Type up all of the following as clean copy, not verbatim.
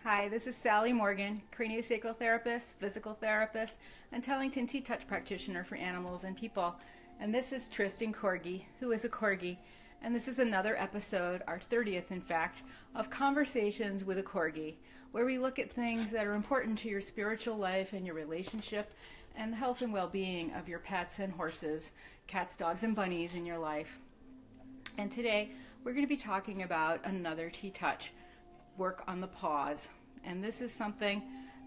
Hi, this is Sally Morgan, craniosacral therapist, physical therapist, and Tellington TTouch practitioner for animals and people. And this is Tristan Corgi, who is a Corgi. And this is another episode, our 30th in fact, of Conversations with a Corgi, where we look at things that are important to your spiritual life and your relationship and the health and well-being of your pets and horses, cats, dogs, and bunnies in your life. And today we're going to be talking about another TTouch, work on the paws. And this is something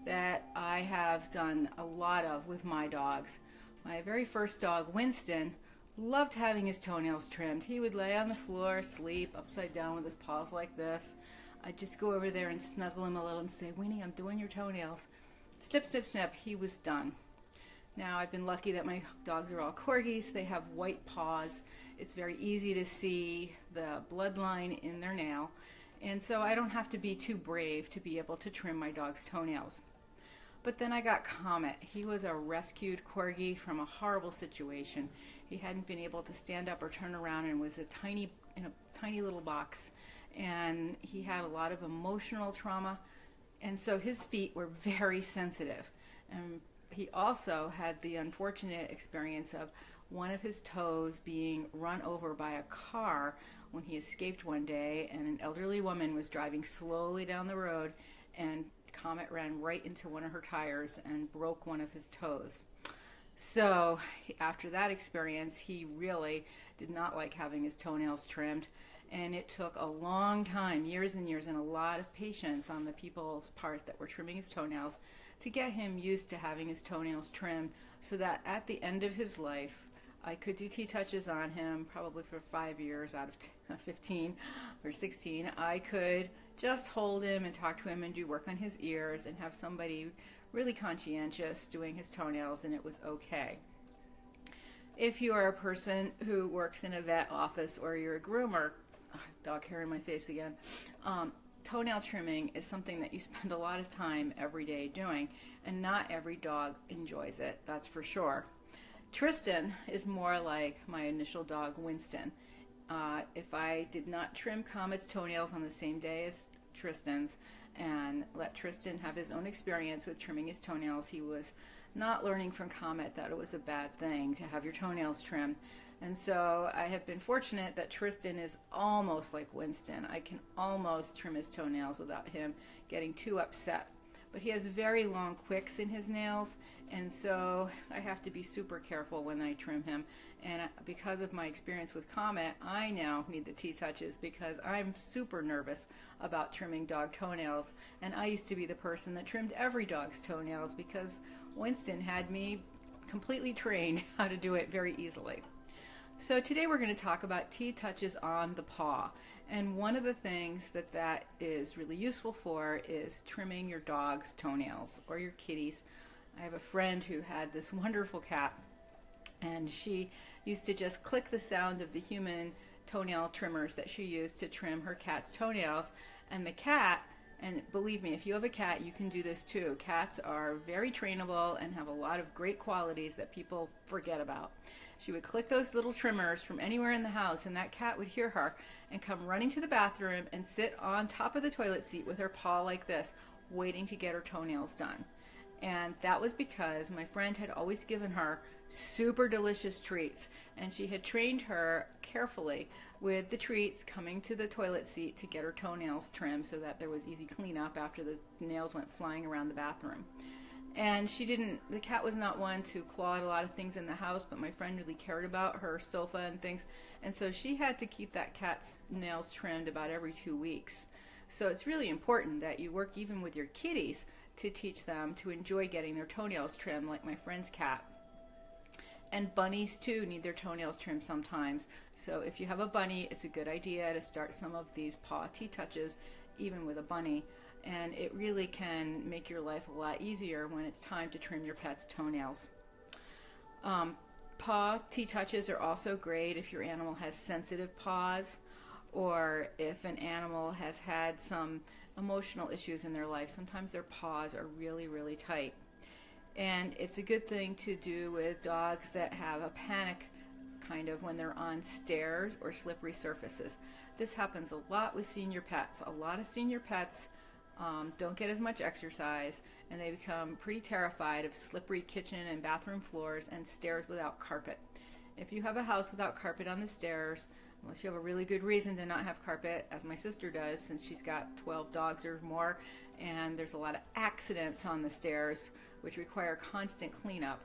that I have done a lot of with my dogs. My very first dog, Winston, loved having his toenails trimmed. He would lay on the floor, sleep upside down with his paws like this. I'd just go over there and snuggle him a little and say, "Winnie, I'm doing your toenails." Snip, snip, snip, he was done. Now, I've been lucky that my dogs are all Corgis. They have white paws. It's very easy to see the bloodline in their nail. And so I don't have to be too brave to be able to trim my dog's toenails. But then I got Comet. He was a rescued Corgi from a horrible situation. He hadn't been able to stand up or turn around and was in a tiny little box. And he had a lot of emotional trauma. And so his feet were very sensitive. And he also had the unfortunate experience of one of his toes being run over by a car when he escaped one day, and an elderly woman was driving slowly down the road, and Comet ran right into one of her tires and broke one of his toes. So after that experience, he really did not like having his toenails trimmed, and it took a long time, years and years, and a lot of patience on the people's part that were trimming his toenails to get him used to having his toenails trimmed, so that at the end of his life I could do TTouches on him probably for 5 years out of 15 or 16. I could just hold him and talk to him and do work on his ears and have somebody really conscientious doing his toenails, and it was okay. If you are a person who works in a vet office or you're a groomer, dog hair in my face again, toenail trimming is something that you spend a lot of time every day doing, and not every dog enjoys it, that's for sure. Tristan is more like my initial dog, Winston. If I did not trim Comet's toenails on the same day as Tristan's and let Tristan have his own experience with trimming his toenails, he was not learning from Comet that it was a bad thing to have your toenails trimmed. And so I have been fortunate that Tristan is almost like Winston. I can almost trim his toenails without him getting too upset. But he has very long quicks in his nails, and so I have to be super careful when I trim him. And because of my experience with Comet, I now need the TTouches because I'm super nervous about trimming dog toenails. And I used to be the person that trimmed every dog's toenails because Winston had me completely trained how to do it very easily. So today we're going to talk about TTouches on the paw. And one of the things that is really useful for is trimming your dog's toenails or your kitty's. I have a friend who had this wonderful cat, and she used to just click the sound of the human toenail trimmers that she used to trim her cat's toenails. And the cat, and believe me, if you have a cat, you can do this too. Cats are very trainable and have a lot of great qualities that people forget about. She would click those little trimmers from anywhere in the house, and that cat would hear her and come running to the bathroom and sit on top of the toilet seat with her paw like this, waiting to get her toenails done. And that was because my friend had always given her super delicious treats, and she had trained her carefully with the treats coming to the toilet seat to get her toenails trimmed so that there was easy cleanup after the nails went flying around the bathroom. And the cat was not one to claw at a lot of things in the house, but my friend really cared about her sofa and things, and so she had to keep that cat's nails trimmed about every 2 weeks. So it's really important that you work even with your kitties to teach them to enjoy getting their toenails trimmed, like my friend's cat. And bunnies too need their toenails trimmed sometimes. So if you have a bunny, it's a good idea to start some of these Paw TTouches even with a bunny. And it really can make your life a lot easier when it's time to trim your pet's toenails. Paw TTouches are also great if your animal has sensitive paws, or if an animal has had some emotional issues in their life. Sometimes their paws are really, really tight. And it's a good thing to do with dogs that have a panic kind of when they're on stairs or slippery surfaces. This happens a lot with senior pets. A lot of senior pets don't get as much exercise, and they become pretty terrified of slippery kitchen and bathroom floors and stairs without carpet. If you have a house without carpet on the stairs, unless you have a really good reason to not have carpet, as my sister does since she's got 12 dogs or more, and there's a lot of accidents on the stairs which require constant cleanup,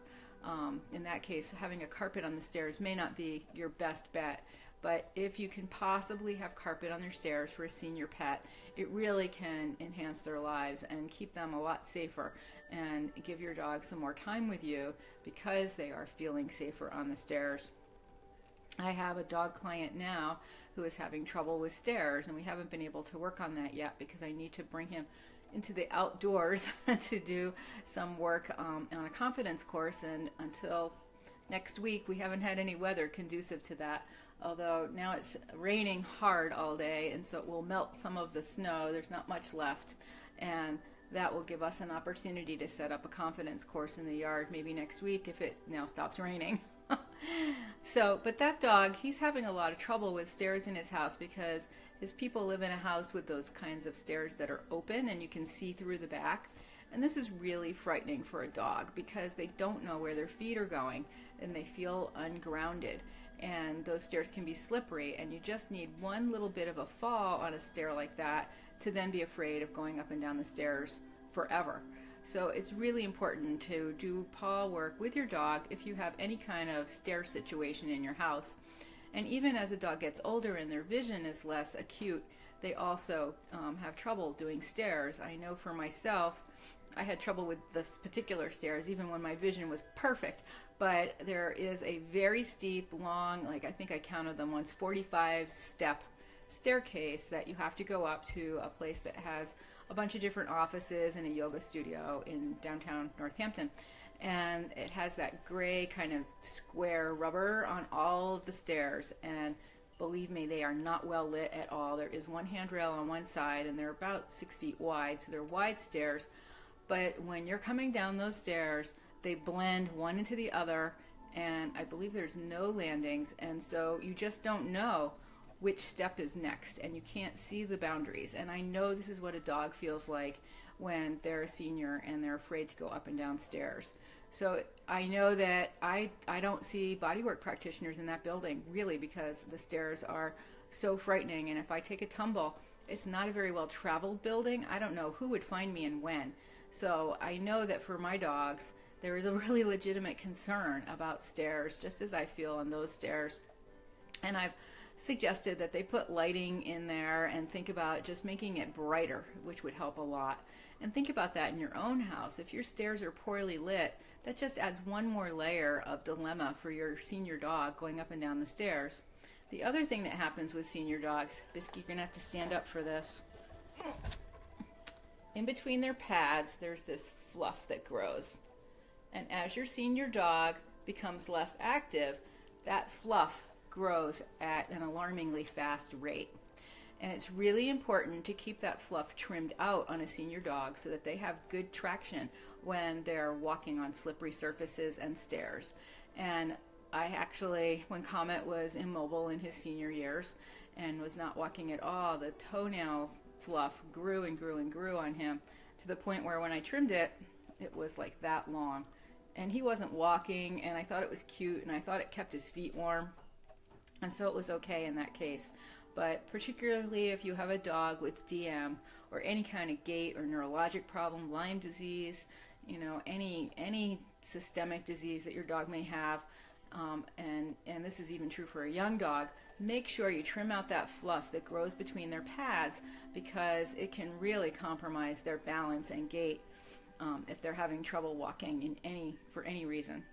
in that case having a carpet on the stairs may not be your best bet. But if you can possibly have carpet on their stairs for a senior pet, it really can enhance their lives and keep them a lot safer and give your dog some more time with you because they are feeling safer on the stairs. I have a dog client now who is having trouble with stairs, and we haven't been able to work on that yet because I need to bring him into the outdoors to do some work on a confidence course, and until next week we haven't had any weather conducive to that. Although now it's raining hard all day, and so it will melt some of the snow. There's not much left, and that will give us an opportunity to set up a confidence course in the yard maybe next week if it now stops raining. But that dog, he's having a lot of trouble with stairs in his house because his people live in a house with those kinds of stairs that are open and you can see through the back. And this is really frightening for a dog because they don't know where their feet are going and they feel ungrounded. And those stairs can be slippery, and you just need one little bit of a fall on a stair like that to then be afraid of going up and down the stairs forever. So it's really important to do paw work with your dog if you have any kind of stair situation in your house. And even as a dog gets older and their vision is less acute, they also have trouble doing stairs. I know for myself, I had trouble with this particular stairs even when my vision was perfect. But there is a very steep, long, like I think I counted them once, 45-step staircase that you have to go up to a place that has a bunch of different offices and a yoga studio in downtown Northampton. And it has that gray kind of square rubber on all of the stairs. And believe me, they are not well lit at all. There is one handrail on one side, and they're about 6 feet wide, so they're wide stairs. But when you're coming down those stairs, they blend one into the other, and I believe there's no landings, and so you just don't know which step is next, and you can't see the boundaries. And I know this is what a dog feels like when they're a senior and they're afraid to go up and down stairs. So I know that I don't see bodywork practitioners in that building, really, because the stairs are so frightening, and if I take a tumble, it's not a very well traveled building. I don't know who would find me and when. So I know that for my dogs, there is a really legitimate concern about stairs, just as I feel on those stairs. And I've suggested that they put lighting in there and think about just making it brighter, which would help a lot. And think about that in your own house. If your stairs are poorly lit, that just adds one more layer of dilemma for your senior dog going up and down the stairs. The other thing that happens with senior dogs, Bisky, you're going to have to stand up for this. In between their pads, there's this fluff that grows. And as your senior dog becomes less active, that fluff grows at an alarmingly fast rate. And it's really important to keep that fluff trimmed out on a senior dog so that they have good traction when they're walking on slippery surfaces and stairs. And I actually, when Comet was immobile in his senior years and was not walking at all, the toenail fluff grew and grew and grew on him to the point where when I trimmed it, it was like that long. And he wasn't walking, and I thought it was cute, and I thought it kept his feet warm. And so it was okay in that case. But particularly if you have a dog with DM or any kind of gait or neurologic problem, Lyme disease, you know, any systemic disease that your dog may have, and this is even true for a young dog, make sure you trim out that fluff that grows between their pads because it can really compromise their balance and gait if they're having trouble walking for any reason.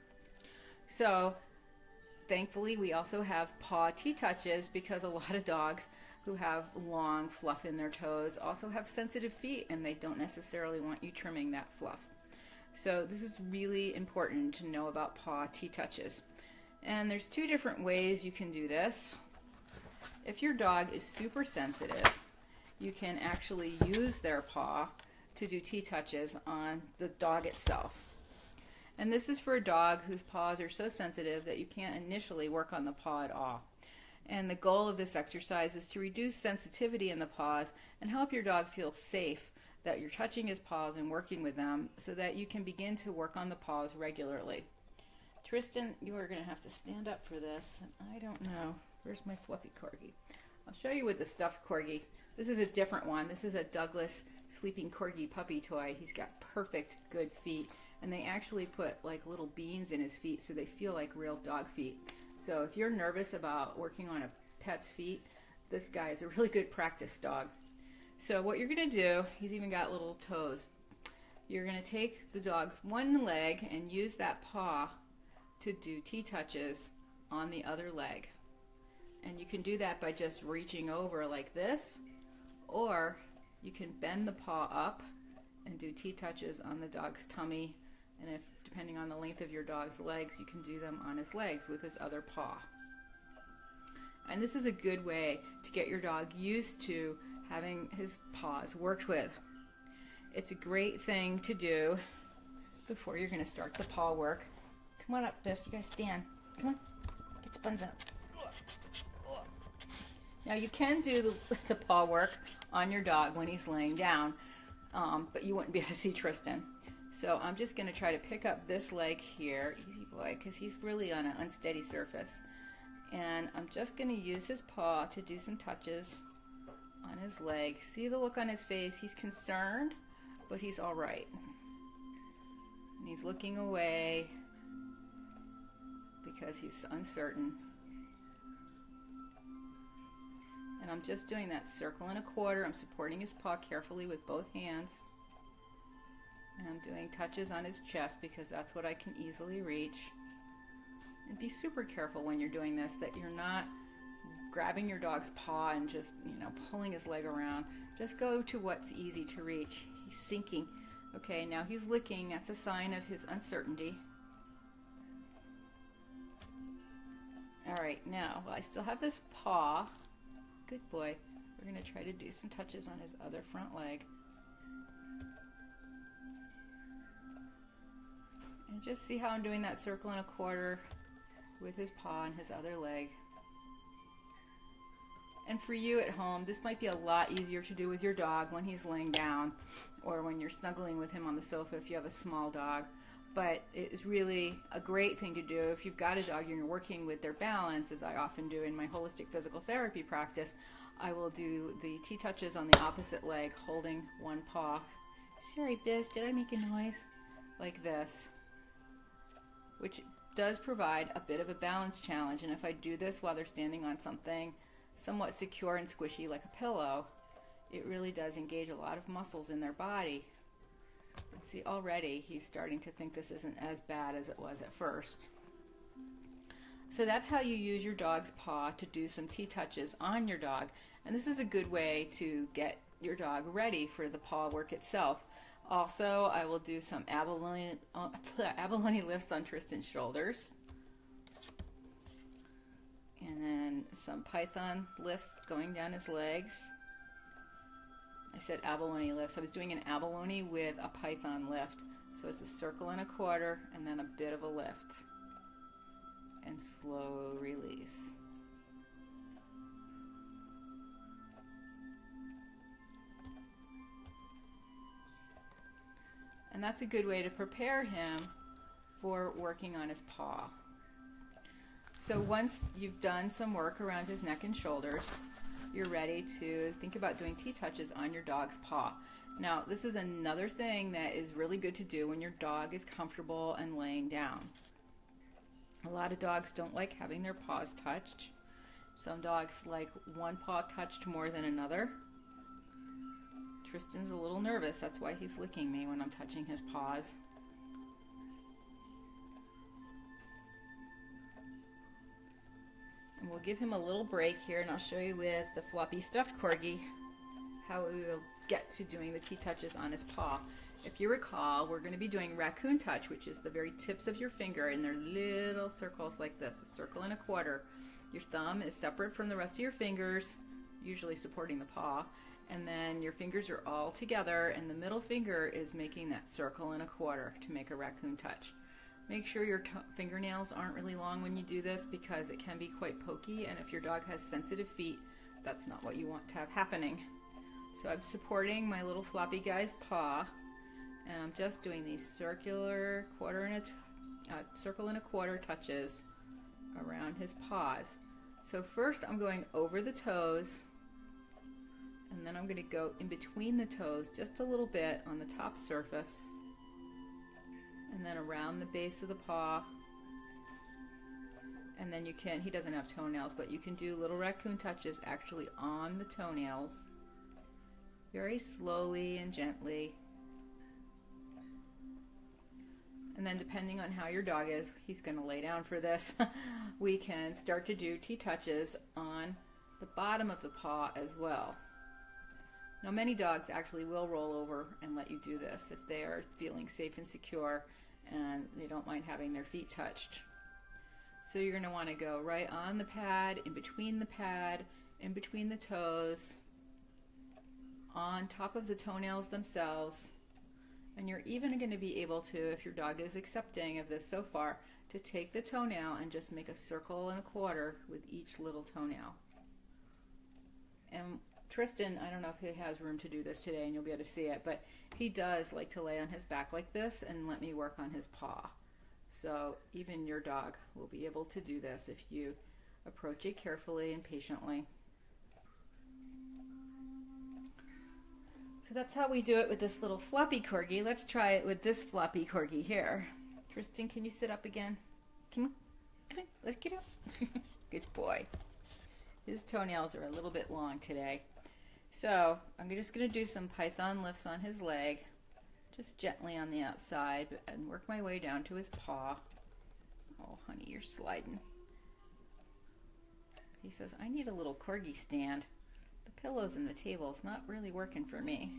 So thankfully we also have Paw TTouches because a lot of dogs who have long fluff in their toes also have sensitive feet and they don't necessarily want you trimming that fluff. So this is really important to know about Paw TTouches. And there's two different ways you can do this. If your dog is super sensitive, you can actually use their paw to do TTouches on the dog itself. And this is for a dog whose paws are so sensitive that you can't initially work on the paw at all. And the goal of this exercise is to reduce sensitivity in the paws and help your dog feel safe that you're touching his paws and working with them so that you can begin to work on the paws regularly. Tristan, you are going to have to stand up for this. And I don't know. Where's my fluffy Corgi? I'll show you with the stuffed Corgi. This is a different one. This is a Douglas sleeping Corgi puppy toy. He's got perfect good feet, and they actually put like little beans in his feet so they feel like real dog feet. So if you're nervous about working on a pet's feet, this guy is a really good practice dog. So what you're going to do, he's even got little toes. You're going to take the dog's one leg and use that paw to do T-touches on the other leg. And you can do that by just reaching over like this, or you can bend the paw up and do T-touches on the dog's tummy, and if depending on the length of your dog's legs, you can do them on his legs with his other paw. And this is a good way to get your dog used to having his paws worked with. It's a great thing to do before you're going to start the paw work. Come on up, Bess. You guys stand. Come on. Get spuns up. Now you can do the paw work on your dog when he's laying down, but you wouldn't be able to see Tristan. So I'm just going to try to pick up this leg here, easy boy, because he's really on an unsteady surface. And I'm just going to use his paw to do some touches on his leg. See the look on his face? He's concerned, but he's all right. And he's looking away because he's uncertain. And I'm just doing that circle and a quarter. I'm supporting his paw carefully with both hands. And I'm doing touches on his chest because that's what I can easily reach. And be super careful when you're doing this that you're not grabbing your dog's paw and just, pulling his leg around. Just go to what's easy to reach. He's sinking. Okay, now he's licking. That's a sign of his uncertainty. All right, now, I still have this paw. Good boy. We're going to try to do some touches on his other front leg. And just see how I'm doing that circle and a quarter with his paw and his other leg. And for you at home, this might be a lot easier to do with your dog when he's laying down or when you're snuggling with him on the sofa if you have a small dog. But it's really a great thing to do if you've got a dog and you're working with their balance, as I often do in my holistic physical therapy practice. I will do the T-touches on the opposite leg, holding one paw. Sorry, Biss, did I make a noise? Like this. Which does provide a bit of a balance challenge. And if I do this while they're standing on something somewhat secure and squishy like a pillow, it really does engage a lot of muscles in their body. See, already he's starting to think this isn't as bad as it was at first. So that's how you use your dog's paw to do some T-touches on your dog. And this is a good way to get your dog ready for the paw work itself. Also, I will do some abalone lifts on Tristan's shoulders. And then some python lifts going down his legs. I said abalone lifts. I was doing an abalone with a python lift. So it's a circle and a quarter and then a bit of a lift. And slow release. And that's a good way to prepare him for working on his paw. So once you've done some work around his neck and shoulders, you're ready to think about doing T-touches on your dog's paw. Now, this is another thing that is really good to do when your dog is comfortable and laying down. A lot of dogs don't like having their paws touched. Some dogs like one paw touched more than another. Tristan's a little nervous. That's why he's licking me when I'm touching his paws. And we'll give him a little break here, and I'll show you with the floppy stuffed Corgi how we will get to doing the T-touches on his paw. If you recall, we're going to be doing raccoon touch, which is the very tips of your finger, and they're little circles like this, a circle and a quarter. Your thumb is separate from the rest of your fingers, usually supporting the paw, and then your fingers are all together, and the middle finger is making that circle and a quarter to make a raccoon touch. Make sure your fingernails aren't really long when you do this because it can be quite pokey, and if your dog has sensitive feet, that's not what you want to have happening. So I'm supporting my little floppy guy's paw, and I'm just doing these circular circle and a quarter touches around his paws. So first I'm going over the toes, and then I'm going to go in between the toes just a little bit on the top surface, and then around the base of the paw. And then you can, he doesn't have toenails, but you can do little raccoon touches actually on the toenails, very slowly and gently. And then depending on how your dog is, he's going to lay down for this, we can start to do T-touches on the bottom of the paw as well. Now many dogs actually will roll over and let you do this if they are feeling safe and secure and they don't mind having their feet touched. So you're going to want to go right on the pad, in between the toes, on top of the toenails themselves. And you're even going to be able to, if your dog is accepting of this so far, to take the toenail and just make a circle and a quarter with each little toenail. And Tristan, I don't know if he has room to do this today and you'll be able to see it, but he does like to lay on his back like this and let me work on his paw. So even your dog will be able to do this if you approach it carefully and patiently. So that's how we do it with this little floppy corgi. Let's try it with this floppy corgi here. Tristan, can you sit up again? Come on, let's get up. Good boy. His toenails are a little bit long today. So I'm just going to do some python lifts on his leg, just gently on the outside, and work my way down to his paw. Oh, honey, you're sliding. He says, I need a little corgi stand. The pillows and the table is not really working for me.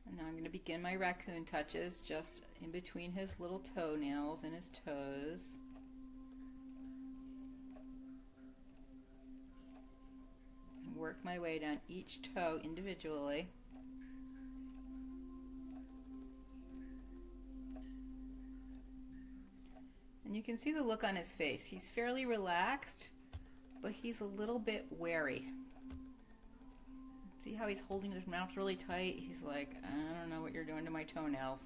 And now I'm going to begin my raccoon touches just in between his little toenails and his toes. And work my way down each toe individually. And you can see the look on his face. He's fairly relaxed, but he's a little bit wary. See how he's holding his mouth really tight? He's like, I don't know what you're doing to my toenails.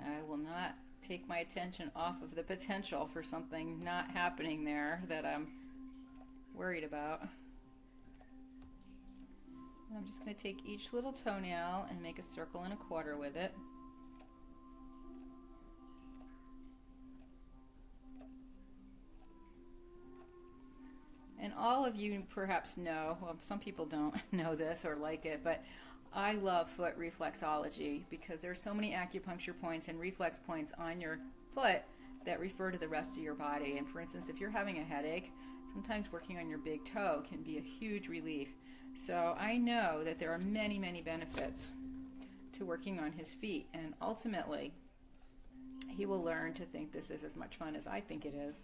I will not take my attention off of the potential for something not happening there that I'm worried about. And I'm just going to take each little toenail and make a circle and a quarter with it. And all of you perhaps know, well, some people don't know this or like it, but I love foot reflexology because there's so many acupuncture points and reflex points on your foot that refer to the rest of your body. And for instance, if you're having a headache, sometimes working on your big toe can be a huge relief. So I know that there are many, many benefits to working on his feet, and ultimately he will learn to think this is as much fun as I think it is.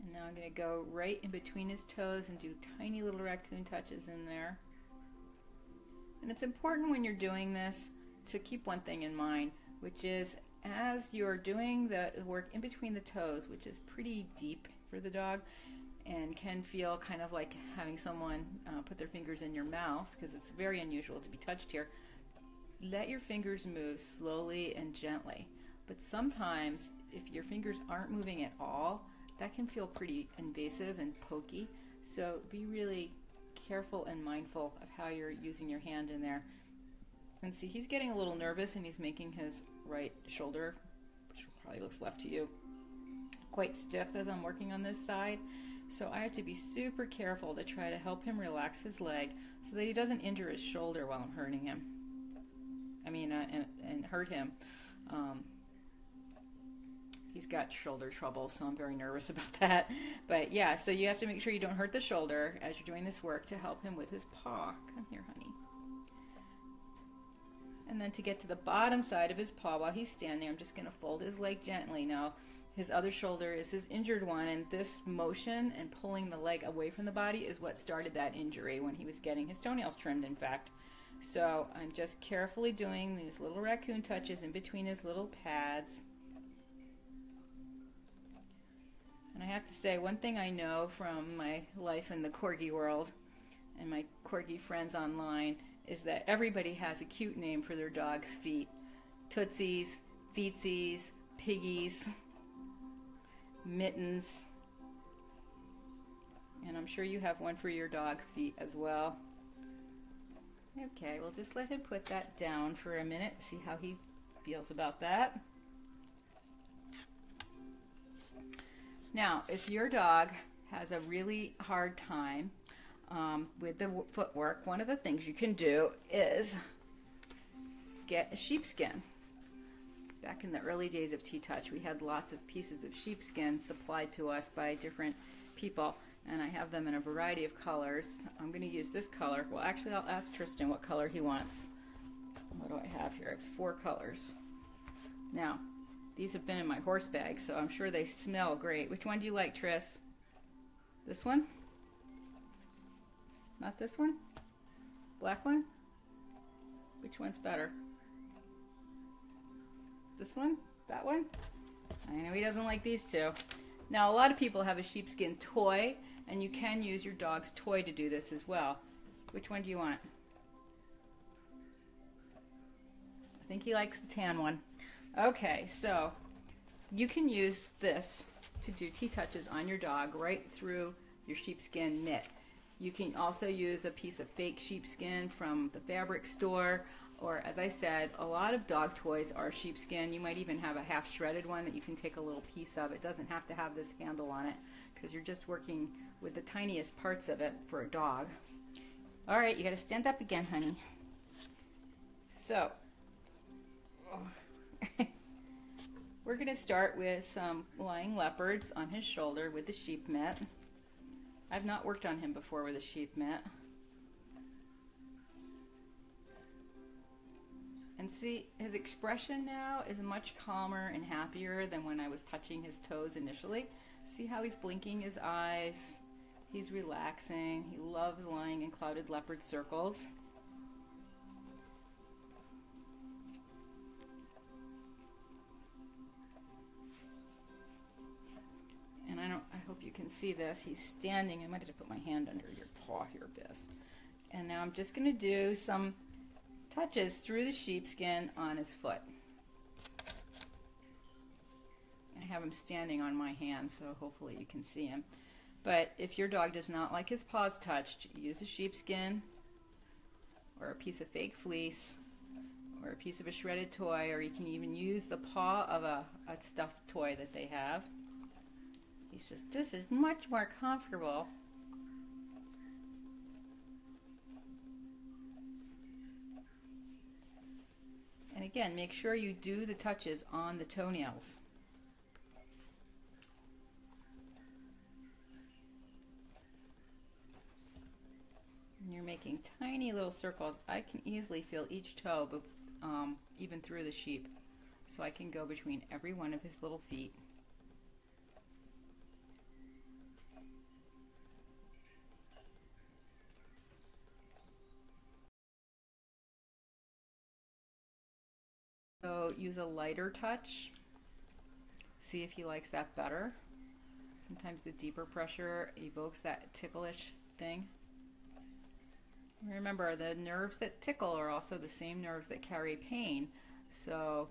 And now I'm going to go right in between his toes and do tiny little raccoon touches in there. And it's important when you're doing this to keep one thing in mind, which is as you're doing the work in between the toes, which is pretty deep for the dog and can feel kind of like having someone put their fingers in your mouth, because it's very unusual to be touched here, let your fingers move slowly and gently. But sometimes if your fingers aren't moving at all, that can feel pretty invasive and pokey. So be really careful and mindful of how you're using your hand in there. And see, he's getting a little nervous and he's making his right shoulder, which probably looks left to you, quite stiff as I'm working on this side. So I have to be super careful to try to help him relax his leg so that he doesn't injure his shoulder while I'm hurting him. And hurt him. He's got shoulder trouble, so I'm very nervous about that. But yeah, so you have to make sure you don't hurt the shoulder as you're doing this work to help him with his paw. Come here, honey. And then to get to the bottom side of his paw while he's standing, I'm just going to fold his leg gently. Now, his other shoulder is his injured one, and this motion and pulling the leg away from the body is what started that injury when he was getting his toenails trimmed, in fact. So I'm just carefully doing these little raccoon touches in between his little pads. to say, one thing I know from my life in the Corgi world and my Corgi friends online is that everybody has a cute name for their dog's feet. Tootsies, Feetsies, Piggies, Mittens, and I'm sure you have one for your dog's feet as well. Okay, we'll just let him put that down for a minute, see how he feels about that. Now, if your dog has a really hard time with the footwork, one of the things you can do is get a sheepskin. Back in the early days of TTouch, we had lots of pieces of sheepskin supplied to us by different people, and I have them in a variety of colors. I'm going to use this color. Well, actually, I'll ask Tristan what color he wants. What do I have here? I have 4 colors. Now, these have been in my horse bag, so I'm sure they smell great. Which one do you like, Tris? This one? Not this one? Black one? Which one's better? This one? That one? I know he doesn't like these two. Now, a lot of people have a sheepskin toy, and you can use your dog's toy to do this as well. Which one do you want? I think he likes the tan one. Okay, so you can use this to do TTouches on your dog right through your sheepskin mitt. You can also use a piece of fake sheepskin from the fabric store, or as I said, a lot of dog toys are sheepskin. You might even have a half shredded one that you can take a little piece of. It doesn't have to have this handle on it because you're just working with the tiniest parts of it for a dog. All right, you got to stand up again, honey. So, we're going to start with some lying leopards on his shoulder with the sheep mitt. I've not worked on him before with a sheep mitt. And see, his expression now is much calmer and happier than when I was touching his toes initially. See how he's blinking his eyes? He's relaxing. He loves lying in clouded leopard circles. And I hope you can see this. He's standing. I might have to put my hand under your paw here, Biss. And now I'm just going to do some touches through the sheepskin on his foot. I have him standing on my hand, so hopefully you can see him. But if your dog does not like his paws touched, use a sheepskin or a piece of fake fleece or a piece of a shredded toy, or you can even use the paw of a stuffed toy that they have. He says, this is much more comfortable. And again, make sure you do the touches on the toenails. And you're making tiny little circles. I can easily feel each toe, but even through the sheep. So I can go between every one of his little feet. So use a lighter touch. See if he likes that better. Sometimes the deeper pressure evokes that ticklish thing. Remember, the nerves that tickle are also the same nerves that carry pain. So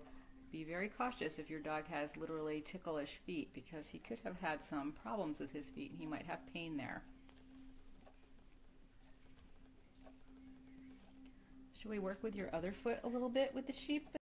be very cautious if your dog has literally ticklish feet, because he could have had some problems with his feet and he might have pain there. Should we work with your other foot a little bit with the sheep?